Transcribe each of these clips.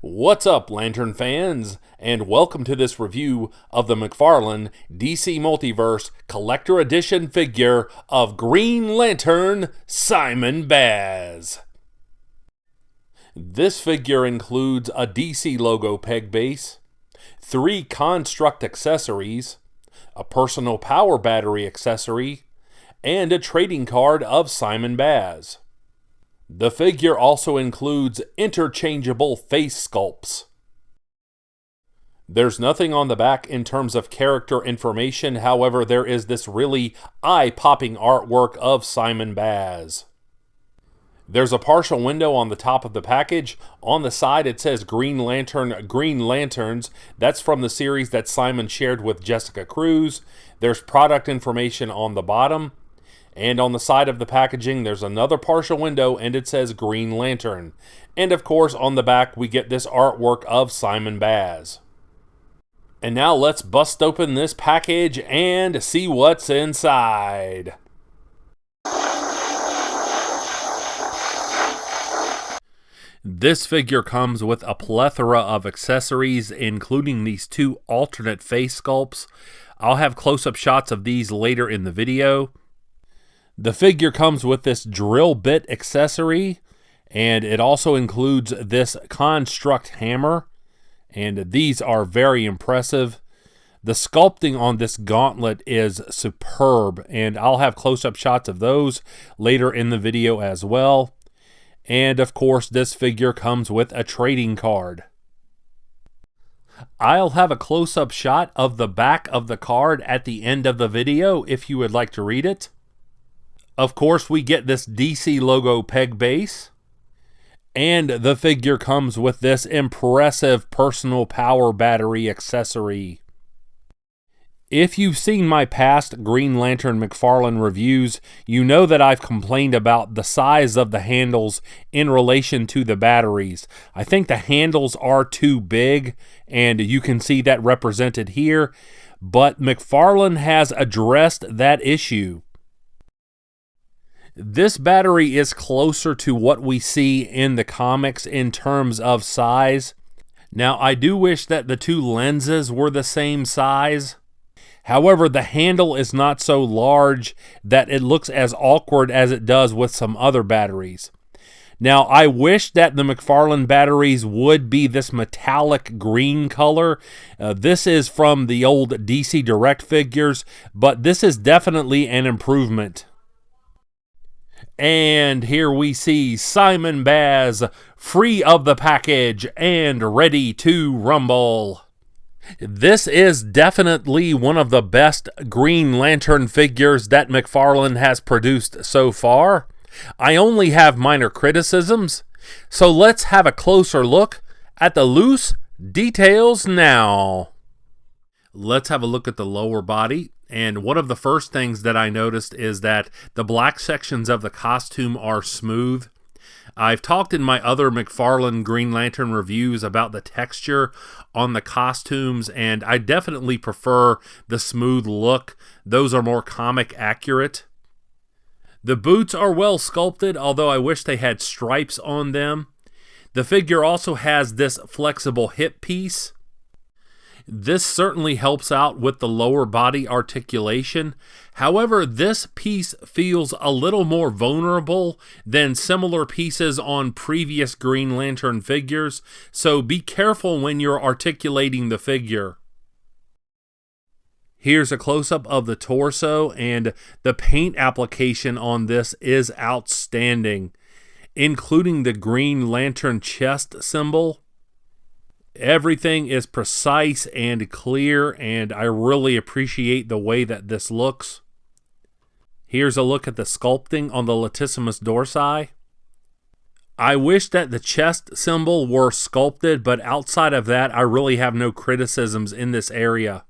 What's up, Lantern fans, and welcome to this review of the McFarlane DC Multiverse Collector Edition figure of Green Lantern Simon Baz. This figure includes a DC logo peg base, 3 construct accessories, a personal power battery accessory, and a trading card of Simon Baz. The figure also includes interchangeable face sculpts. There's nothing on the back in terms of character information, however, there is this really eye-popping artwork of Simon Baz. There's a partial window on the top of the package. On the side it says Green Lantern, Green Lanterns. That's from the series that Simon shared with Jessica Cruz. There's product information on the bottom. And on the side of the packaging, there's another partial window, and it says Green Lantern. And of course, on the back, we get this artwork of Simon Baz. And now let's bust open this package and see what's inside. This figure comes with a plethora of accessories, including these 2 alternate face sculpts. I'll have close-up shots of these later in the video. The figure comes with this drill bit accessory, and it also includes this construct hammer, and these are very impressive. The sculpting on this gauntlet is superb, and I'll have close-up shots of those later in the video as well. And of course, this figure comes with a trading card. I'll have a close-up shot of the back of the card at the end of the video if you would like to read it. Of course, we get this DC logo peg base, and the figure comes with this impressive personal power battery accessory. If you've seen my past Green Lantern McFarlane reviews, you know that I've complained about the size of the handles in relation to the batteries. I think the handles are too big, and you can see that represented here, but McFarlane has addressed that issue. This battery is closer to what we see in the comics in terms of size. Now, I do wish that the 2 lenses were the same size. However, the handle is not so large that it looks as awkward as it does with some other batteries. Now, I wish that the McFarlane batteries would be this metallic green color. This is from the old DC Direct figures, but this is definitely an improvement. And here we see Simon Baz free of the package and ready to rumble. This is definitely one of the best Green Lantern figures that McFarlane has produced so far. I only have minor criticisms, so let's have a closer look at the loose details now. Let's have a look at the lower body. And one of the first things that I noticed is that the black sections of the costume are smooth. I've talked in my other McFarlane Green Lantern reviews about the texture on the costumes, and I definitely prefer the smooth look. Those are more comic accurate. The boots are well sculpted, although I wish they had stripes on them. The figure also has this flexible hip piece. This certainly helps out with the lower body articulation. However, this piece feels a little more vulnerable than similar pieces on previous Green Lantern figures, so be careful when you're articulating the figure. Here's a close-up of the torso, and the paint application on this is outstanding, including the Green Lantern chest symbol. Everything is precise and clear, and I really appreciate the way that this looks. Here's a look at the sculpting on the latissimus dorsi. I wish that the chest symbol were sculpted, but outside of that, I really have no criticisms in this area.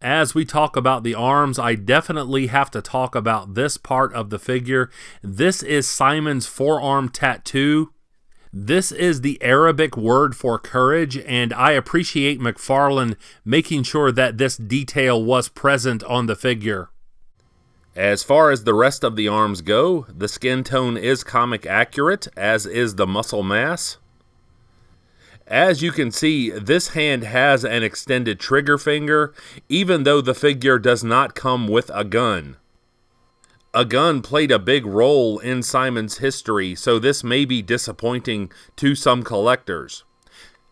As we talk about the arms, I definitely have to talk about this part of the figure. This is Simon's forearm tattoo. This is the Arabic word for courage, and I appreciate McFarlane making sure that this detail was present on the figure. As far as the rest of the arms go, the skin tone is comic accurate, as is the muscle mass. As you can see, this hand has an extended trigger finger, even though the figure does not come with a gun. A gun played a big role in Simon's history, so this may be disappointing to some collectors.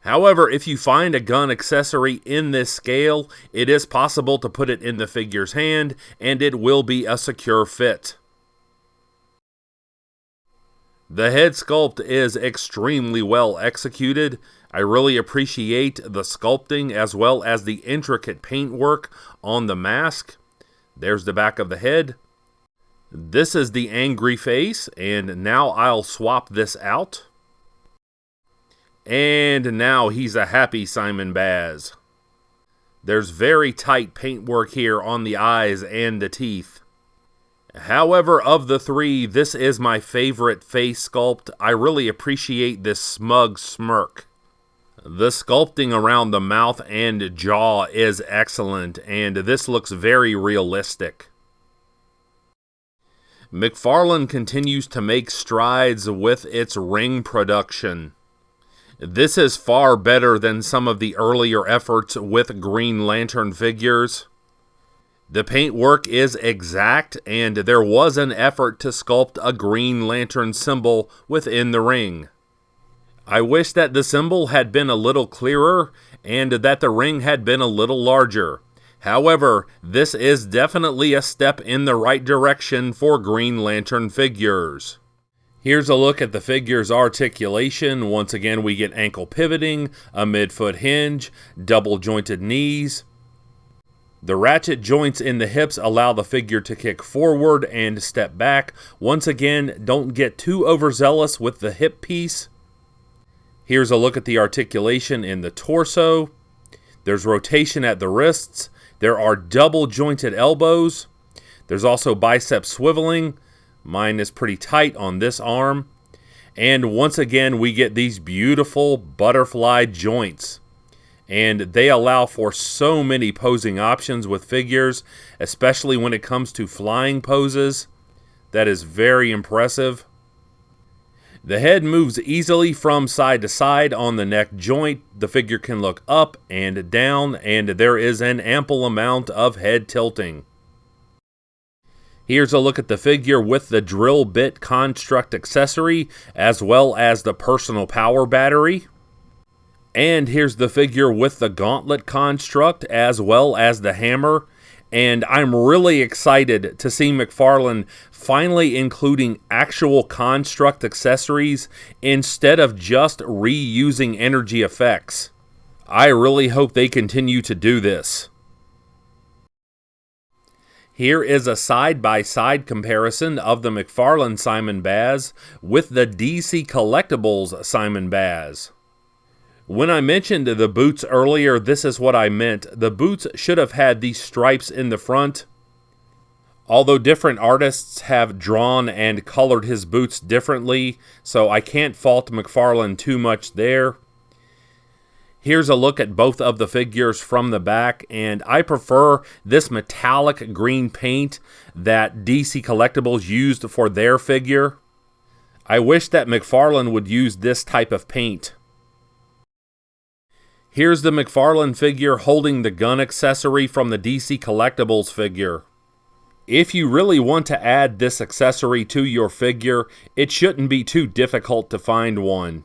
However, if you find a gun accessory in this scale, it is possible to put it in the figure's hand, and it will be a secure fit. The head sculpt is extremely well executed. I really appreciate the sculpting as well as the intricate paintwork on the mask. There's the back of the head. This is the angry face, and now I'll swap this out. And now he's a happy Simon Baz. There's very tight paintwork here on the eyes and the teeth. However, of the three, this is my favorite face sculpt. I really appreciate this smug smirk. The sculpting around the mouth and jaw is excellent, and this looks very realistic. McFarlane continues to make strides with its ring production. This is far better than some of the earlier efforts with Green Lantern figures. The paintwork is exact, and there was an effort to sculpt a Green Lantern symbol within the ring. I wish that the symbol had been a little clearer, and that the ring had been a little larger. However, this is definitely a step in the right direction for Green Lantern figures. Here's a look at the figure's articulation. Once again, we get ankle pivoting, a midfoot hinge, double jointed knees. The ratchet joints in the hips allow the figure to kick forward and step back. Once again, don't get too overzealous with the hip piece. Here's a look at the articulation in the torso. There's rotation at the wrists. There are double jointed elbows. There's also bicep swiveling. Mine is pretty tight on this arm. And once again, we get these beautiful butterfly joints. And they allow for so many posing options with figures, especially when it comes to flying poses. That is very impressive. The head moves easily from side to side on the neck joint. The figure can look up and down, and there is an ample amount of head tilting. Here's a look at the figure with the drill bit construct accessory, as well as the personal power battery. And here's the figure with the gauntlet construct, as well as the hammer. And I'm really excited to see McFarlane finally including actual construct accessories instead of just reusing energy effects. I really hope they continue to do this. Here is a side-by-side comparison of the McFarlane Simon Baz with the DC Collectibles Simon Baz. When I mentioned the boots earlier, this is what I meant. The boots should have had these stripes in the front. Although different artists have drawn and colored his boots differently, so I can't fault McFarlane too much there. Here's a look at both of the figures from the back, and I prefer this metallic green paint that DC Collectibles used for their figure. I wish that McFarlane would use this type of paint. Here's the McFarlane figure holding the gun accessory from the DC Collectibles figure. If you really want to add this accessory to your figure, it shouldn't be too difficult to find one.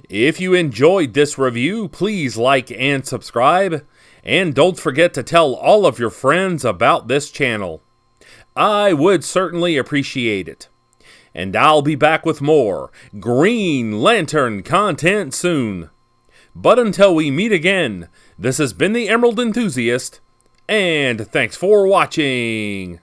If you enjoyed this review, please like and subscribe, and don't forget to tell all of your friends about this channel. I would certainly appreciate it. And I'll be back with more Green Lantern content soon. But until we meet again, this has been the Emerald Enthusiast, and thanks for watching.